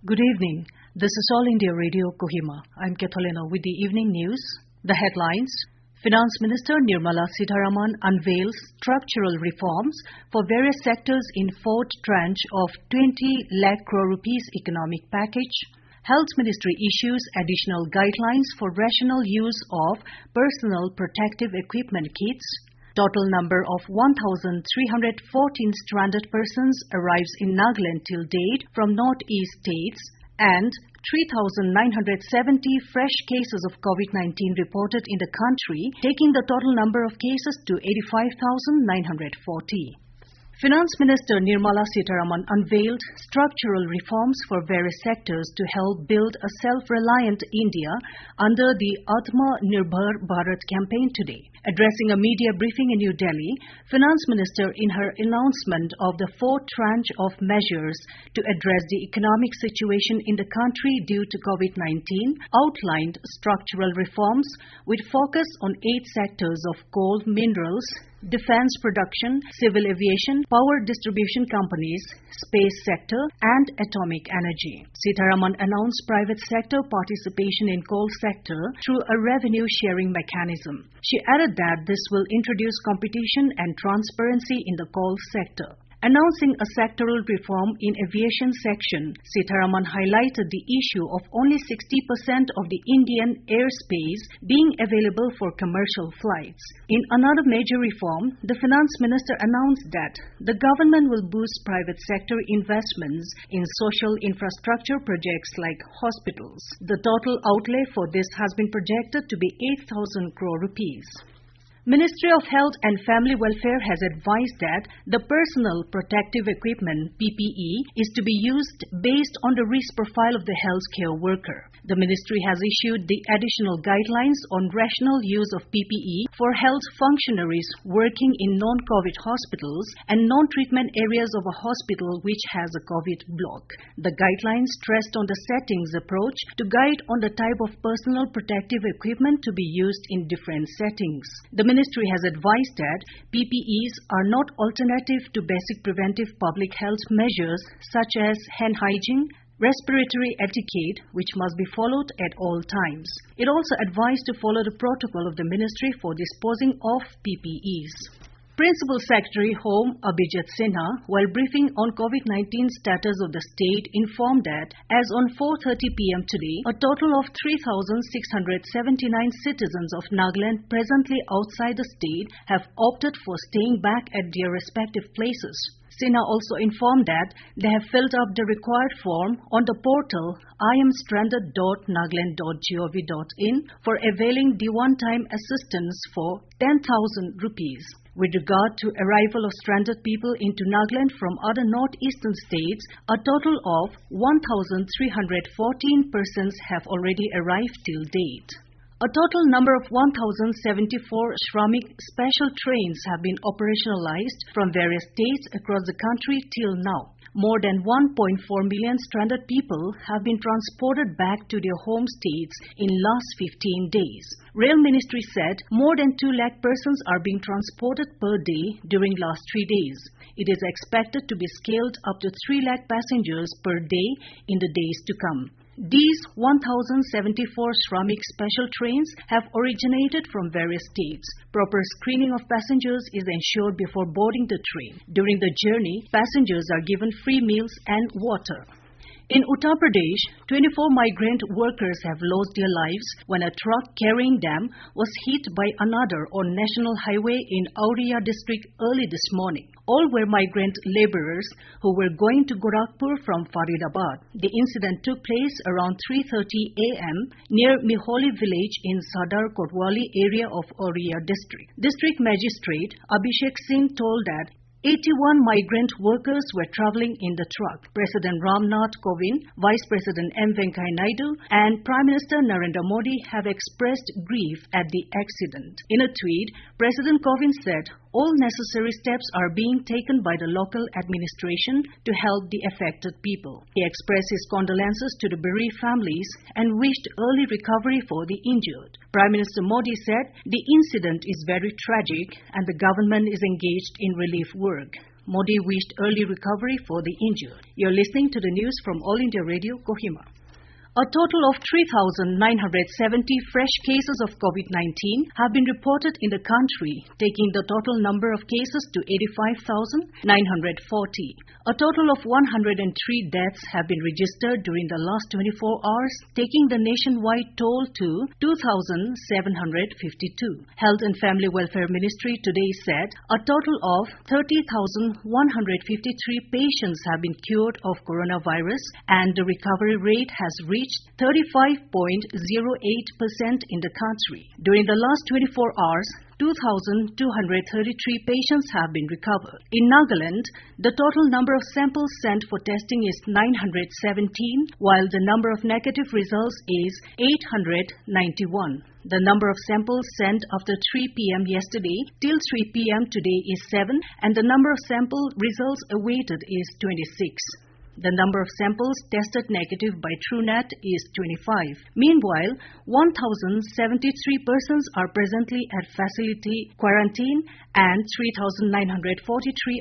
Good evening. This is All India Radio Kohima. I'm Katholina with the evening news. The headlines: Finance Minister Nirmala Sitharaman unveils structural reforms for various sectors in fourth tranche of 20 lakh crore rupees economic package. Health Ministry issues additional guidelines for rational use of personal protective equipment kits. Total number of 1,314 stranded persons arrives in Nagaland till date from northeast states, and 3,970 fresh cases of COVID-19 reported in the country, taking the total number of cases to 85,940. Finance Minister Nirmala Sitharaman unveiled structural reforms for various sectors to help build a self-reliant India under the Atmanirbhar Bharat campaign today. Addressing a media briefing in New Delhi, Finance Minister, in her announcement of the fourth tranche of measures to address the economic situation in the country due to COVID-19, outlined structural reforms with focus on 8 sectors of coal, minerals, defense production, civil aviation, power distribution companies, space sector, and atomic energy. Sitharaman announced private sector participation in coal sector through a revenue sharing mechanism. She added that this will introduce competition and transparency in the coal sector. Announcing a sectoral reform in aviation section, Sitharaman highlighted the issue of only 60% of the Indian airspace being available for commercial flights. In another major reform, the Finance Minister announced that the government will boost private sector investments in social infrastructure projects like hospitals. The total outlay for this has been projected to be 8,000 crore rupees. Ministry of Health and Family Welfare has advised that the personal protective equipment (PPE) is to be used based on the risk profile of the healthcare worker. The ministry has issued the additional guidelines on rational use of PPE for health functionaries working in non-COVID hospitals and non-treatment areas of a hospital which has a COVID block. The guidelines stressed on the settings approach to guide on the type of personal protective equipment to be used in different settings. The ministry has advised that PPEs are not alternative to basic preventive public health measures such as hand hygiene, respiratory etiquette, which must be followed at all times. It also advised to follow the protocol of the ministry for disposing of PPEs. Principal Secretary Home Abhijit Sinha, while briefing on COVID-19 status of the state, informed that as on 4:30 p.m. today, a total of 3,679 citizens of Nagaland presently outside the state have opted for staying back at their respective places. Sinha also informed that they have filled up the required form on the portal imstranded.nagaland.gov.in for availing the one-time assistance for 10,000 rupees. With regard to arrival of stranded people into Nagaland from other northeastern states, a total of 1,314 persons have already arrived till date. A total number of 1,074 Shramik special trains have been operationalized from various states across the country till now. More than 1.4 million stranded people have been transported back to their home states in last 15 days. Rail Ministry said more than 2 lakh persons are being transported per day during last 3 days. It is expected to be scaled up to 3 lakh passengers per day in the days to come. These 1,074 Shramik special trains have originated from various states. Proper screening of passengers is ensured before boarding the train. During the journey, passengers are given free meals and water. In Uttar Pradesh, 24 migrant workers have lost their lives when a truck carrying them was hit by another on National Highway in Auriya district early this morning. All were migrant laborers who were going to Gorakhpur from Faridabad. The incident took place around 3:30 a.m. near Miholi village in Sadar Kotwali area of Auriya district. District Magistrate Abhishek Singh told that 81 migrant workers were travelling in the truck. President Ramnath Kovind, Vice President M. Venkaiah Naidu and Prime Minister Narendra Modi have expressed grief at the accident. In a tweet, President Kovind said, all necessary steps are being taken by the local administration to help the affected people. He expressed his condolences to the bereaved families and wished early recovery for the injured. Prime Minister Modi said the incident is very tragic and the government is engaged in relief work. Modi wished early recovery for the injured. You're listening to the news from All India Radio, Kohima. A total of 3,970 fresh cases of COVID-19 have been reported in the country, taking the total number of cases to 85,940. A total of 103 deaths have been registered during the last 24 hours, taking the nationwide toll to 2,752. Health and Family Welfare Ministry today said a total of 30,153 patients have been cured of coronavirus and the recovery rate has reached 35.08% in the country. During the last 24 hours, 2,233 patients have been recovered. In Nagaland, the total number of samples sent for testing is 917, while the number of negative results is 891. The number of samples sent after 3 p.m. yesterday till 3 p.m. today is 7, and the number of sample results awaited is 26. The number of samples tested negative by TrueNat is 25. Meanwhile, 1,073 persons are presently at facility quarantine and 3,943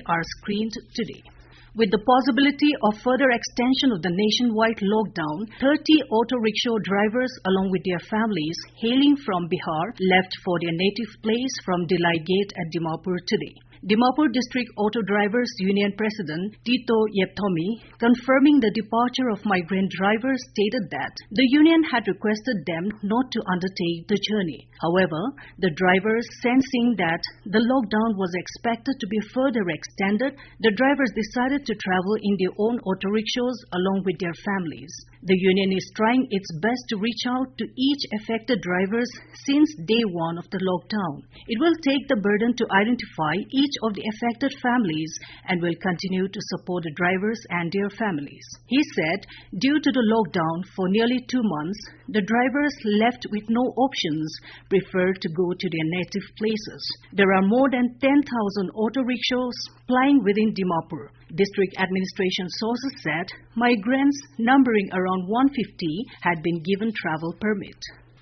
are screened today. With the possibility of further extension of the nationwide lockdown, 30 auto rickshaw drivers along with their families hailing from Bihar left for their native place from Delhi Gate at Dimapur today. Dimapur District Auto Drivers Union President Tito Yepthomi, confirming the departure of migrant drivers, stated that the union had requested them not to undertake the journey. However, the drivers, sensing that the lockdown was expected to be further extended, the drivers decided to travel in their own auto rickshaws along with their families. The union is trying its best to reach out to each affected drivers since day one of the lockdown. It will take the burden to identify each of the affected families and will continue to support the drivers and their families. He said, due to the lockdown for nearly 2 months, the drivers left with no options preferred to go to their native places. There are more than 10,000 auto rickshaws plying within Dimapur. District administration sources said migrants numbering around 150 had been given travel permit.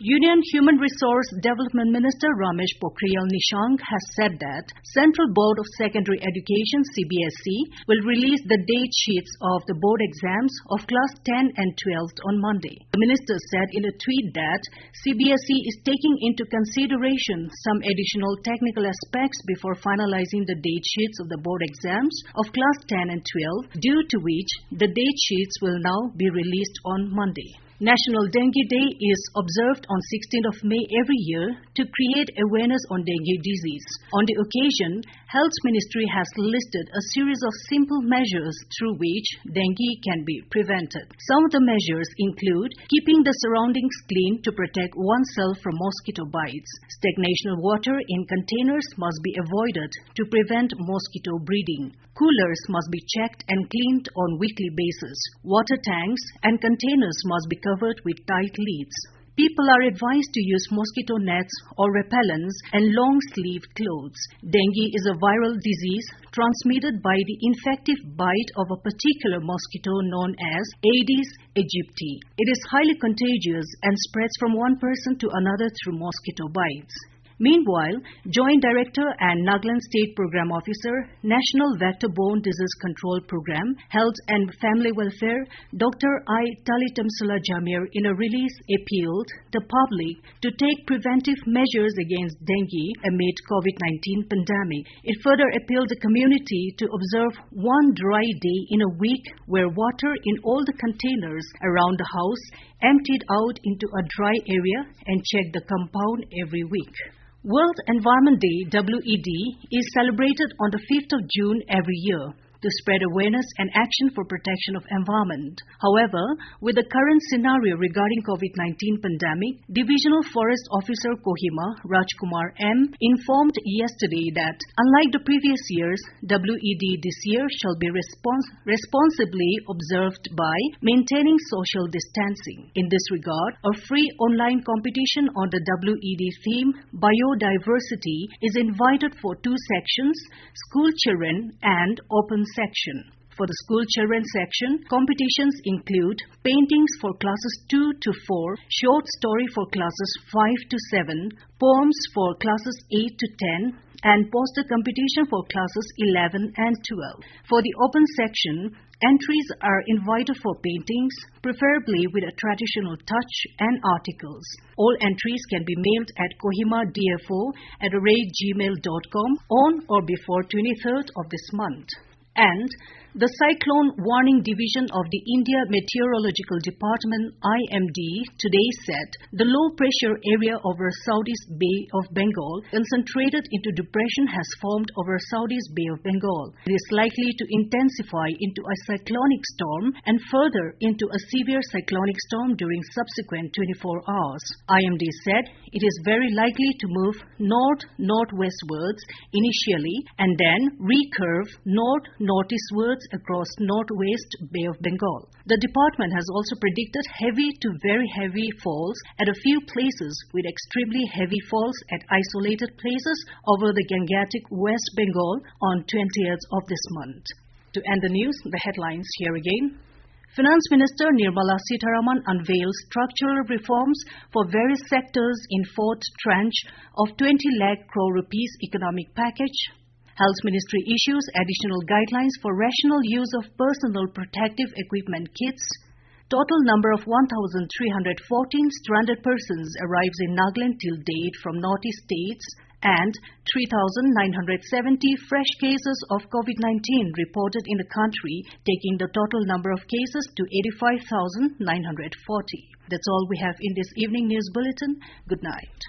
Union Human Resource Development Minister Ramesh Pokhriyal Nishank has said that Central Board of Secondary Education (CBSE) will release the date sheets of the board exams of class 10 and 12 on Monday. The minister said in a tweet that CBSE is taking into consideration some additional technical aspects before finalizing the date sheets of the board exams of class 10 and 12, due to which the date sheets will now be released on Monday. National Dengue Day is observed on 16th of May every year to create awareness on dengue disease. On the occasion, Health Ministry has listed a series of simple measures through which dengue can be prevented. Some of the measures include keeping the surroundings clean to protect oneself from mosquito bites. Stagnation of water in containers must be avoided to prevent mosquito breeding. Coolers must be checked and cleaned on weekly basis. Water tanks and containers must be covered with tight lids. People are advised to use mosquito nets or repellents and long-sleeved clothes. Dengue is a viral disease transmitted by the infective bite of a particular mosquito known as Aedes aegypti. It is highly contagious and spreads from one person to another through mosquito bites. Meanwhile, Joint Director and Nagaland State Program Officer, National Vector-Borne Disease Control Program, Health and Family Welfare, Dr. I. Talitamsula Jamir, in a release appealed the public to take preventive measures against dengue amid COVID-19 pandemic. It further appealed the community to observe one dry day in a week where water in all the containers around the house emptied out into a dry area and check the compound every week. World Environment Day, WED, is celebrated on the 5th of June every year to spread awareness and action for protection of environment. However, with the current scenario regarding COVID-19 pandemic, Divisional Forest Officer Kohima, Rajkumar M., informed yesterday that, unlike the previous years, WED this year shall be responsibly observed by maintaining social distancing. In this regard, a free online competition on the WED theme, Biodiversity, is invited for 2 sections, School Children and Open Section. For the school children section, competitions include paintings for classes 2 to 4, short story for classes 5 to 7, poems for classes 8 to 10, and poster competition for classes 11 and 12. For the open section, entries are invited for paintings, preferably with a traditional touch, and articles. All entries can be mailed at kohima.dfo@gmail.com on or before 23rd of this month. And the Cyclone Warning Division of the India Meteorological Department IMD today said the low-pressure area over Southeast Bay of Bengal concentrated into depression has formed over Southeast Bay of Bengal. It is likely to intensify into a cyclonic storm and further into a severe cyclonic storm during subsequent 24 hours. IMD said it is very likely to move north-northwestwards initially and then recurve north-northeastwards across northwest Bay of Bengal. The department has also predicted heavy to very heavy falls at a few places with extremely heavy falls at isolated places over the Gangetic West Bengal on 20th of this month. To end the news, the headlines here again. Finance Minister Nirmala Sitharaman unveils structural reforms for various sectors in fourth tranche of 20 lakh crore rupees economic package. Health Ministry issues additional guidelines for rational use of personal protective equipment kits. Total number of 1,314 stranded persons arrives in Nagaland till date from northeast states, and 3,970 fresh cases of COVID-19 reported in the country, taking the total number of cases to 85,940. That's all we have in this evening news bulletin. Good night.